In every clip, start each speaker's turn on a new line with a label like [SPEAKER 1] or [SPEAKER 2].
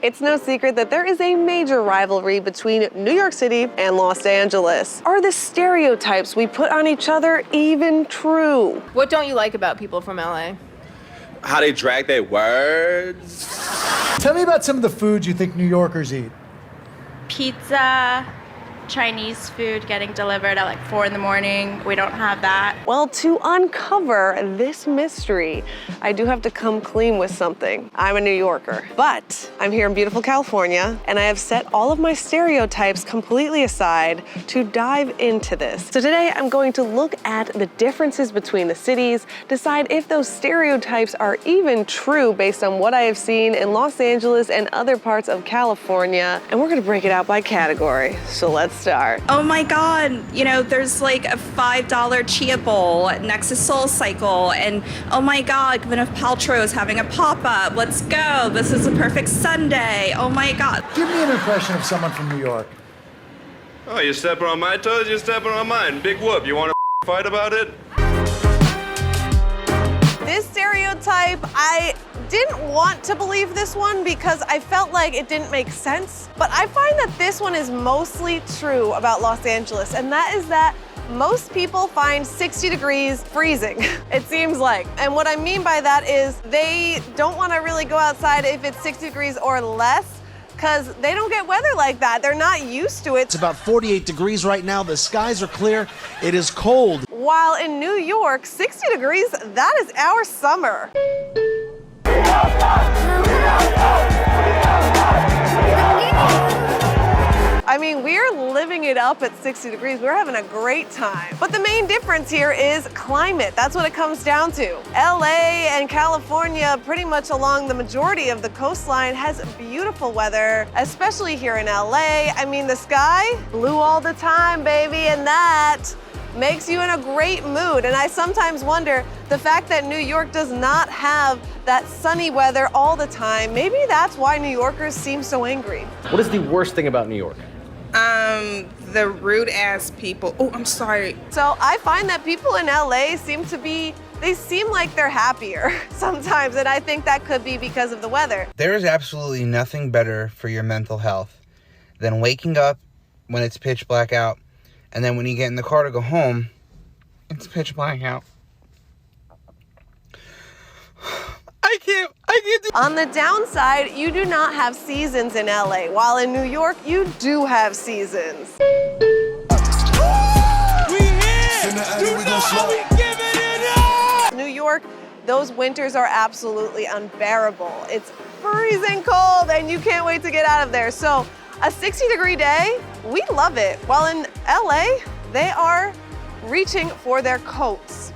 [SPEAKER 1] It's no secret that there is a major rivalry between New York City and Los Angeles. Are the stereotypes we put on each other even true?
[SPEAKER 2] What don't you like about people from LA?
[SPEAKER 3] How they drag their words.
[SPEAKER 4] Tell me about some of the foods you think New Yorkers eat.
[SPEAKER 5] Pizza, Chinese food getting delivered at like 4 in the morning. We don't have that.
[SPEAKER 1] Well, to uncover this mystery, I do have to come clean with something. I'm a New Yorker, but I'm here in beautiful California, and I have set all of my stereotypes completely aside to dive into this. So today I'm going to look at the differences between the cities, decide if those stereotypes are even true based on what I have seen in Los Angeles and other parts of California, and we're gonna break it out by category. So let's start.
[SPEAKER 6] Oh my God, you know, there's like a $5 chia bowl next to Soul Cycle, and oh my God, Gwyneth Paltrow is having a pop-up. Let's go. This is a perfect Sunday. Oh my God.
[SPEAKER 4] Give me an impression of someone from New York.
[SPEAKER 3] Oh, you're stepping on my toes, you're stepping on mine. Big whoop, you wanna fight about it?
[SPEAKER 1] This stereotype, I didn't want to believe this one because I felt like it didn't make sense. But I find that this one is mostly true about Los Angeles, and that is that most people find 60 degrees freezing, it seems like. And what I mean by that is they don't want to really go outside if it's 60 degrees or less, because they don't get weather like that. They're not used to it.
[SPEAKER 7] It's about 48 degrees right now. The skies are clear. It is cold.
[SPEAKER 1] While in New York, 60 degrees, that is our summer. I mean, we're living it up at 60 degrees. We're having a great time. But the main difference here is climate. That's what it comes down to. LA and California, pretty much along the majority of the coastline, has beautiful weather, especially here in LA. I mean, the sky, blue all the time, baby, and that makes you in a great mood. And I sometimes wonder, the fact that New York does not have that sunny weather all the time, maybe that's why New Yorkers seem so angry.
[SPEAKER 8] What is the worst thing about New York?
[SPEAKER 9] The rude ass people. Oh, I'm sorry.
[SPEAKER 1] So I find that people in LA they seem like they're happier sometimes, and I think that could be because of the weather.
[SPEAKER 10] There is absolutely nothing better for your mental health than waking up when it's pitch black out, and then when you get in the car to go home, it's pitch black out. I can't do.
[SPEAKER 1] On the downside, you do not have seasons in LA, while in New York, you do have seasons.
[SPEAKER 8] We here! You know how we giving it up!
[SPEAKER 1] New York, those winters are absolutely unbearable. It's freezing cold, and you can't wait to get out of there. So a 60-degree day, we love it. While in LA, they are reaching for their coats.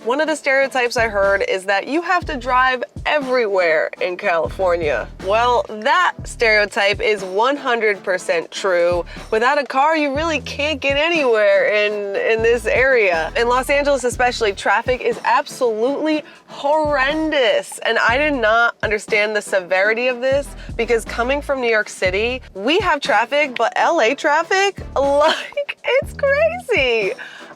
[SPEAKER 1] One of the stereotypes I heard is that you have to drive everywhere in California. Well, that stereotype is 100% true. Without a car, you really can't get anywhere in this area. In Los Angeles especially, traffic is absolutely horrendous. And I did not understand the severity of this because coming from New York City, we have traffic, but LA traffic, like, it's crazy.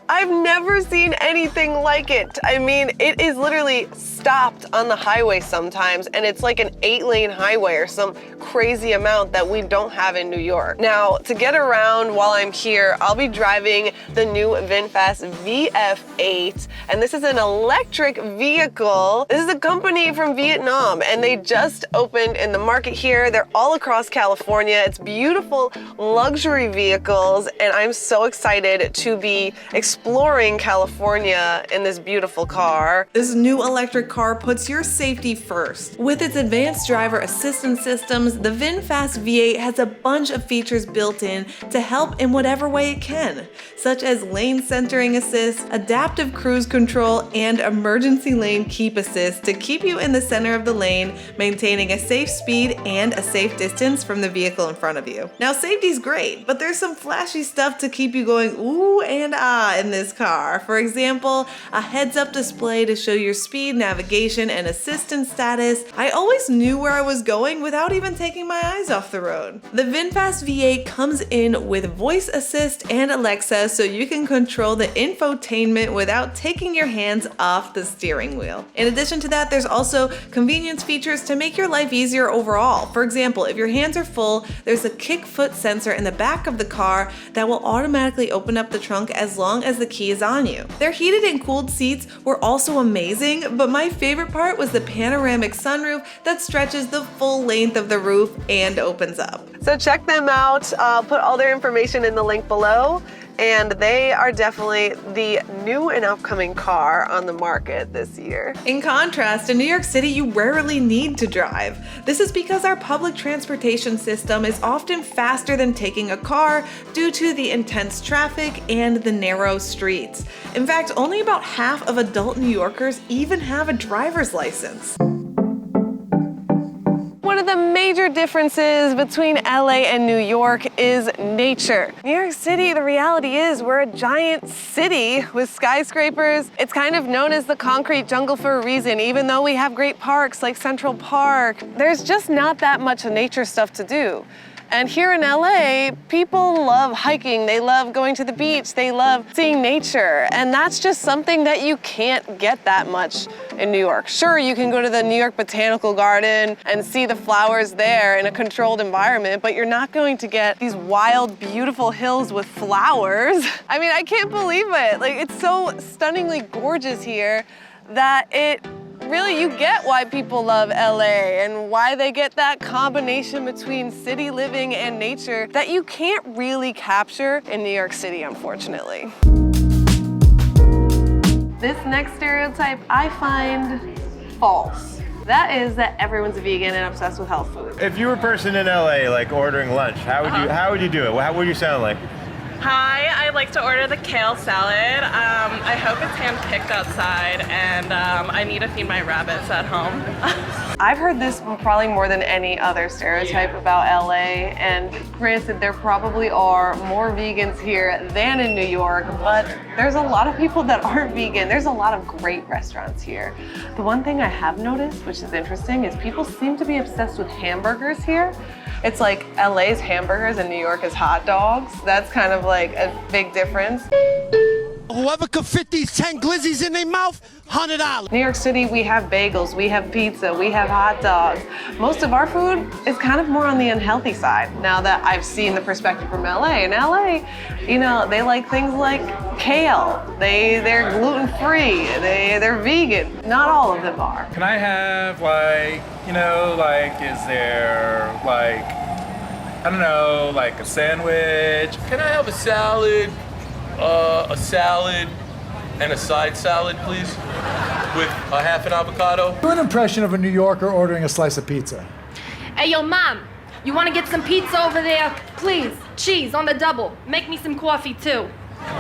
[SPEAKER 1] I've never seen anything like it. I mean, it is literally stopped on the highway sometimes, and it's like an 8-lane highway or some crazy amount that we don't have in New York. Now, to get around while I'm here, I'll be driving the new VinFast VF8, and this is an electric vehicle. This is a company from Vietnam, and they just opened in the market here. They're all across California. It's beautiful luxury vehicles, and I'm so excited to be exploring California in this beautiful car.
[SPEAKER 11] This new electric car puts your safety first. With its advanced driver assistance systems, the VinFast V8 has a bunch of features built in to help in whatever way it can, such as lane centering assist, adaptive cruise control, and emergency lane keep assist to keep you in the center of the lane, maintaining a safe speed and a safe distance from the vehicle in front of you. Now, safety's great, but there's some flashy stuff to keep you going ooh and ah in this car. For example, a heads-up display to show your speed, navigation, and assistance status. I always knew where I was going without even taking my eyes off the road. The VinFast V8 comes in with voice assist and Alexa, so you can control the infotainment without taking your hands off the steering wheel. In addition to that, there's also convenience features to make your life easier overall. For example, if your hands are full, there's a kick foot sensor in the back of the car that will automatically open up the trunk as long as the key is on you. Their heated and cooled seats were also amazing, but my favorite part was the panoramic sunroof that stretches the full length of the roof and opens up.
[SPEAKER 1] So check them out. I'll put all their information in the link below. And they are definitely the new and upcoming car on the market this year.
[SPEAKER 11] In contrast, in New York City, you rarely need to drive. This is because our public transportation system is often faster than taking a car due to the intense traffic and the narrow streets. In fact, only about half of adult New Yorkers even have a driver's license.
[SPEAKER 1] One of the major differences between LA and New York is nature. New York City, the reality is we're a giant city with skyscrapers. It's kind of known as the concrete jungle for a reason, even though we have great parks like Central Park. There's just not that much nature stuff to do. And here in LA, people love hiking, they love going to the beach, they love seeing nature. And that's just something that you can't get that much in New York. Sure, you can go to the New York Botanical Garden and see the flowers there in a controlled environment, but you're not going to get these wild, beautiful hills with flowers. I mean, I can't believe it. Like, it's so stunningly gorgeous here that really, you get why people love LA and why they get that combination between city living and nature that you can't really capture in New York City, unfortunately. This next stereotype I find false. That is that everyone's a vegan and obsessed with health food.
[SPEAKER 12] If you were a person in LA, like ordering lunch, how would you do it? How would you sound like?
[SPEAKER 13] Hi, I'd like to order the kale salad. I hope it's hand-picked outside, and I need to feed my rabbits at home.
[SPEAKER 1] I've heard this probably more than any other stereotype about LA, and granted, there probably are more vegans here than in New York, but there's a lot of people that aren't vegan. There's a lot of great restaurants here. The one thing I have noticed, which is interesting, is people seem to be obsessed with hamburgers here. It's like LA's hamburgers and New York is hot dogs. That's kind of like a big difference.
[SPEAKER 7] Whoever could fit these 10 glizzies in their mouth, $100.
[SPEAKER 1] New York City, we have bagels, we have pizza, we have hot dogs. Most of our food is kind of more on the unhealthy side. Now that I've seen the perspective from LA. In LA, you know, they like things like kale. They're gluten-free, they're vegan. Not all of them are.
[SPEAKER 14] Can I have like, you know, like, is there like, I don't know, like a sandwich?
[SPEAKER 15] Can I have a salad and a side salad, please, with a half an avocado?
[SPEAKER 4] Do an impression of a New Yorker ordering a slice of pizza.
[SPEAKER 16] Hey, yo, Mom, you want to get some pizza over there? Please, cheese on the double. Make me some coffee, too.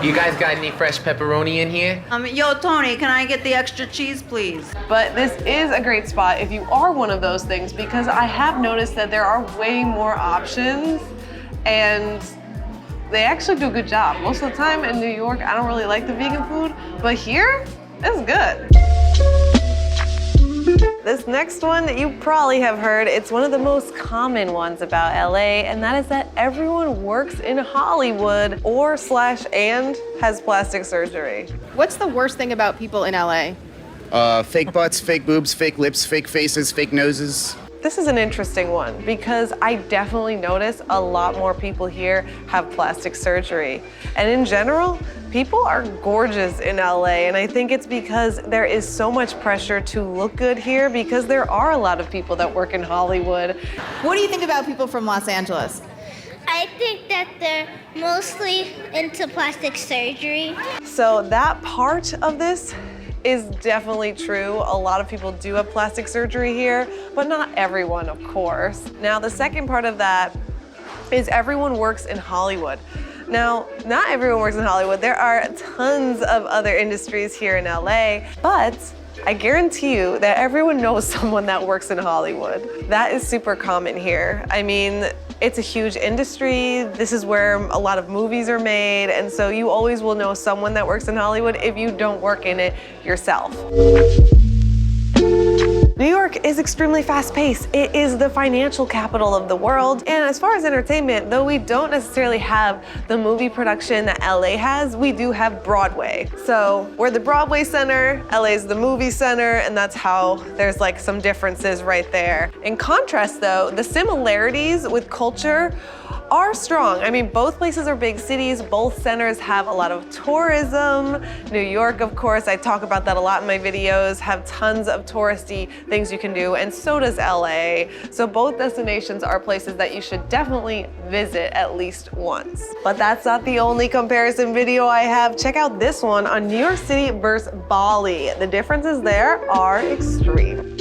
[SPEAKER 17] You guys got any fresh pepperoni in here?
[SPEAKER 18] Yo, Tony, can I get the extra cheese, please?
[SPEAKER 1] But this is a great spot if you are one of those things, because I have noticed that there are way more options, and they actually do a good job. Most of the time in New York, I don't really like the vegan food, but here, it's good. This next one that you probably have heard, it's one of the most common ones about LA, and that is that everyone works in Hollywood and has plastic surgery.
[SPEAKER 2] What's the worst thing about people in LA?
[SPEAKER 19] Fake butts, fake boobs, fake lips, fake faces, fake noses.
[SPEAKER 1] This is an interesting one because I definitely notice a lot more people here have plastic surgery. And in general, people are gorgeous in LA, and I think it's because there is so much pressure to look good here because there are a lot of people that work in Hollywood.
[SPEAKER 2] What do you think about people from Los Angeles?
[SPEAKER 20] I think that they're mostly into plastic surgery.
[SPEAKER 1] So that part of this is definitely true. A lot of people do have plastic surgery here, but not everyone, of course. Now, the second part of that is everyone works in Hollywood. Now, not everyone works in Hollywood. There are tons of other industries here in LA, but I guarantee you that everyone knows someone that works in Hollywood. That is super common here. I mean, it's a huge industry. This is where a lot of movies are made, and so you always will know someone that works in Hollywood if you don't work in it yourself. New York is extremely fast-paced. It is the financial capital of the world. And as far as entertainment, though we don't necessarily have the movie production that LA has, we do have Broadway. So we're the Broadway center, LA is the movie center, and that's how there's like some differences right there. In contrast though, the similarities with culture are strong. I mean, both places are big cities, both centers have a lot of tourism. New York, of course, I talk about that a lot in my videos, have tons of touristy things you can do, and so does LA. So both destinations are places that you should definitely visit at least once. But that's not the only comparison video I have. Check out this one on New York City versus Bali. The differences there are extreme.